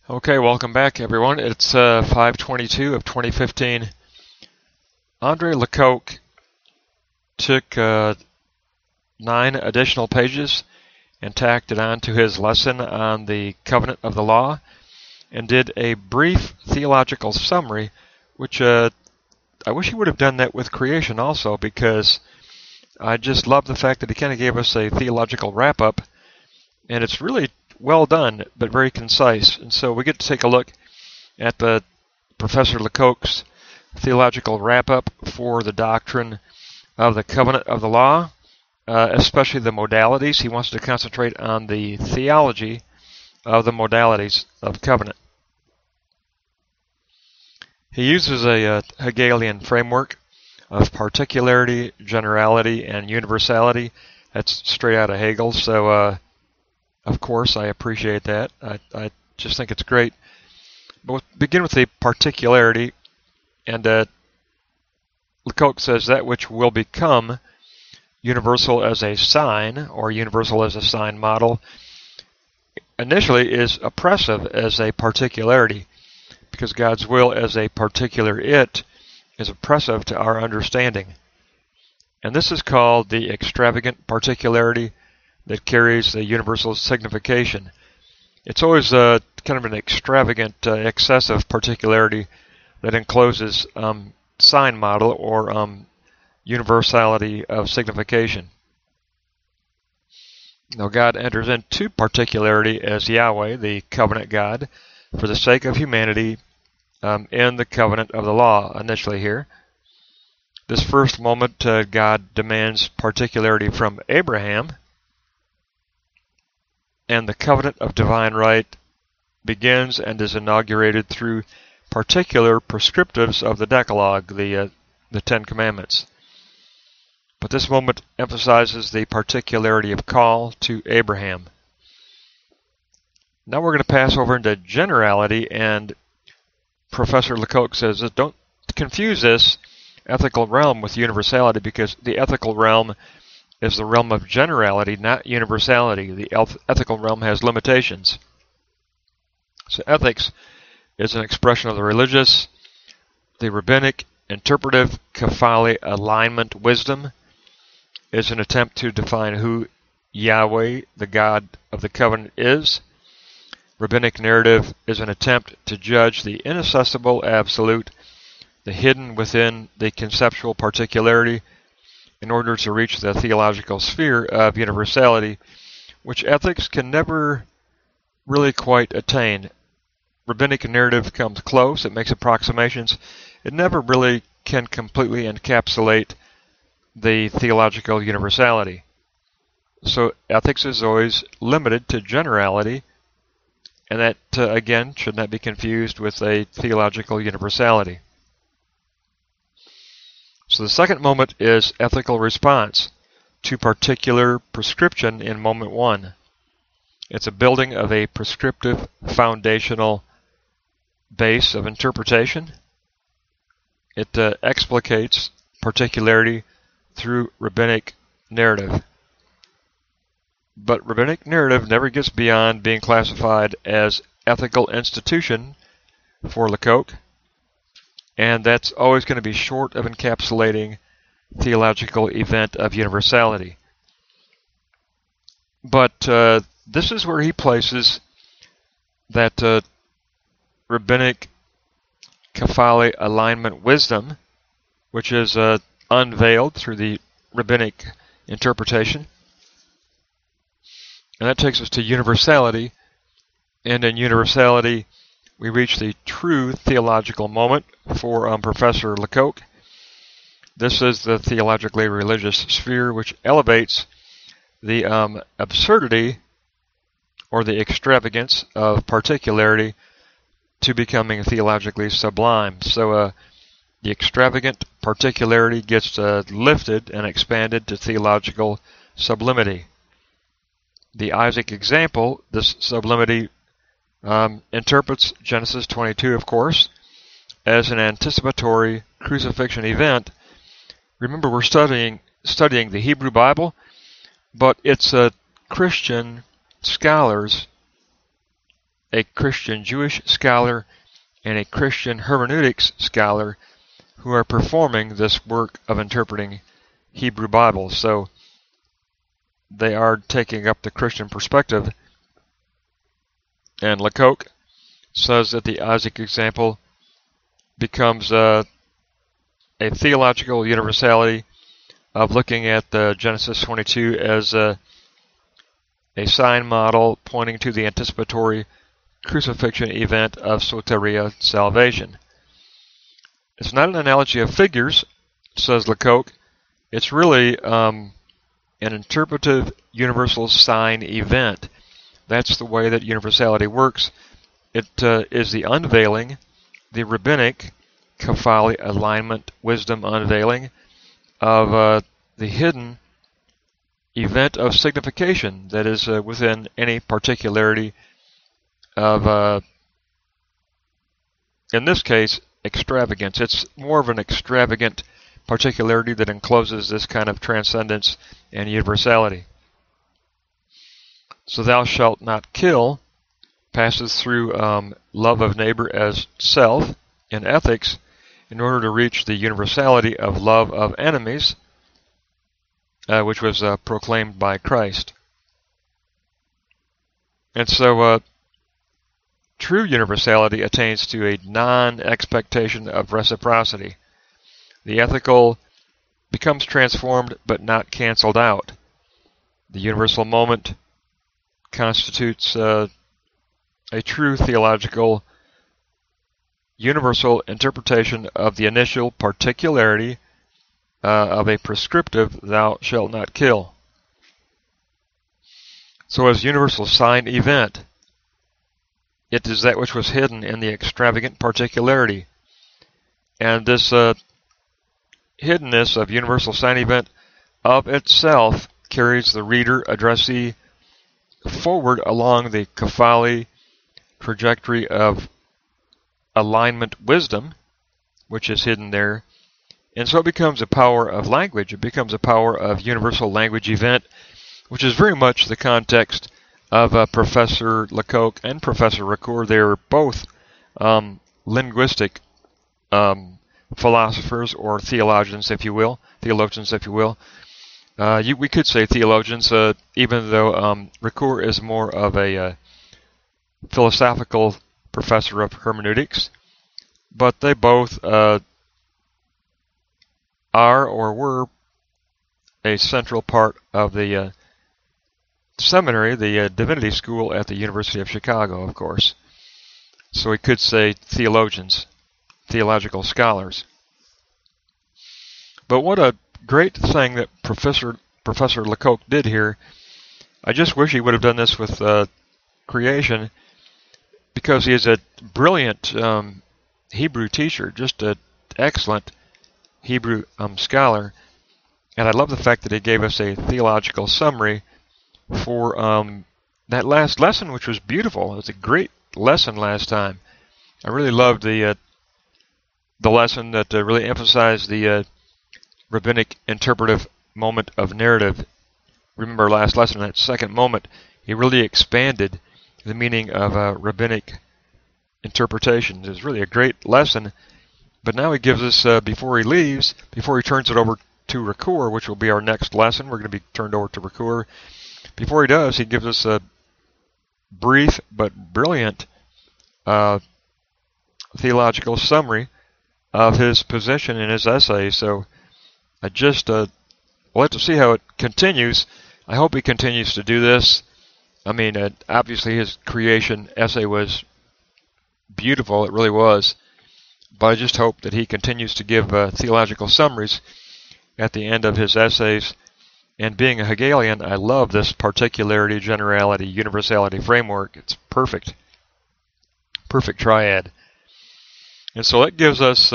Okay, welcome back, everyone. It's 5/22 of 2015. Andre Lacocque took 9 additional pages and tacked it on to his lesson on the covenant of the law and did a brief theological summary, which I wish he would have done that with creation also, because I just love the fact that he kind of gave us a theological wrap-up, and it's really well done, but very concise. And so we get to take a look at the Professor Lacocque's theological wrap-up for the doctrine of the covenant of the law, especially the modalities. He wants to concentrate on the theology of the modalities of covenant. He uses a Hegelian framework of particularity, generality, and universality. That's straight out of Hegel, so of course I appreciate that. I just think it's great. But we'll begin with the particularity, and Lacocque says that which will become universal as a sign, or universal as a sign model, initially is oppressive as a particularity, because God's will as a particular it is oppressive to our understanding. And this is called the extravagant particularity that carries the universal signification. It's always kind of an extravagant, excessive particularity that encloses sign model or universality of signification. Now, God enters into particularity as Yahweh, the covenant God, for the sake of humanity in the covenant of the law, initially here. This first moment, God demands particularity from Abraham, and the covenant of divine right begins and is inaugurated through particular prescriptives of the Decalogue, the 10 Commandments. But this moment emphasizes the particularity of call to Abraham. Now we're going to pass over into generality, and Professor Lacocque says that don't confuse this ethical realm with universality, because the ethical realm is the realm of generality, not universality. The ethical realm has limitations. So ethics is an expression of the religious, the rabbinic, interpretive, Kabbalic alignment wisdom is an attempt to define who Yahweh, the God of the covenant, is. Rabbinic narrative is an attempt to judge the inaccessible absolute, the hidden within the conceptual particularity, in order to reach the theological sphere of universality, which ethics can never really quite attain. Rabbinic narrative comes close, it makes approximations. It never really can completely encapsulate the theological universality. So ethics is always limited to generality, and that, again, should not be confused with a theological universality. So the second moment is ethical response to particular prescription in moment 1. It's a building of a prescriptive foundational base of interpretation. It explicates particularity through rabbinic narrative. But rabbinic narrative never gets beyond being classified as ethical institution for Lacocque, and that's always going to be short of encapsulating theological event of universality. But this is where he places that rabbinic Kabbalic alignment wisdom, which is unveiled through the rabbinic interpretation. And that takes us to universality, and in universality we reach the true theological moment for Professor Lacocque. This is the theologically religious sphere, which elevates the absurdity or the extravagance of particularity to becoming theologically sublime. So the extravagant particularity gets lifted and expanded to theological sublimity. The Isaac example, this sublimity interprets Genesis 22, of course, as an anticipatory crucifixion event. Remember, we're studying the Hebrew Bible, but it's Christian scholars a Christian Jewish scholar and a Christian hermeneutics scholar who are performing this work of interpreting Hebrew Bibles. So they are taking up the Christian perspective. And Lacocque says that the Isaac example becomes a theological universality of looking at Genesis 22 as a sign model pointing to the anticipatory crucifixion event of soteria, salvation. It's not an analogy of figures, says Lacocque. It's really an interpretive universal sign event. That's the way that universality works. It is the unveiling, the rabbinic, Kabbalic alignment, wisdom unveiling of the hidden event of signification that is within any particularity of, in this case, extravagance. It's more of an extravagant particularity that encloses this kind of transcendence and universality. So thou shalt not kill passes through love of neighbor as self in ethics in order to reach the universality of love of enemies, which was proclaimed by Christ. And so true universality attains to a non-expectation of reciprocity. The ethical becomes transformed but not canceled out. The universal moment constitutes a true theological universal interpretation of the initial particularity of a prescriptive thou shalt not kill. So as universal sign event, it is that which was hidden in the extravagant particularity. And this hiddenness of universal sign event of itself carries the reader, addressee, forward along the Kabbalic trajectory of alignment wisdom, which is hidden there. And so it becomes a power of language. It becomes a power of universal language event, which is very much the context of Professor Lacocque and Professor Ricoeur. They are both linguistic philosophers or theologians, if you will. We could say theologians, even though Ricoeur is more of a philosophical professor of hermeneutics. But they both are or were a central part of the seminary, the divinity school at the University of Chicago, of course. So we could say theologians, theological scholars. But what a great thing that Professor Lacocque did here. I just wish he would have done this with creation, because he is a brilliant Hebrew teacher, just an excellent Hebrew scholar. And I love the fact that he gave us a theological summary for that last lesson, which was beautiful. It was a great lesson last time. I really loved the lesson that really emphasized the rabbinic interpretive moment of narrative. Remember last lesson, that second moment, he really expanded the meaning of rabbinic interpretation. It was really a great lesson. But now he gives us, before he leaves, before he turns it over to Ricoeur, which will be our next lesson, we're going to be turned over to Ricoeur. Before he does, he gives us a brief but brilliant theological summary of his position in his essay. So I just we'll have to see how it continues. I hope he continues to do this. I mean, obviously his creation essay was beautiful. It really was. But I just hope that he continues to give theological summaries at the end of his essays. And being a Hegelian, I love this particularity, generality, universality framework. It's perfect. Perfect triad. And so that gives us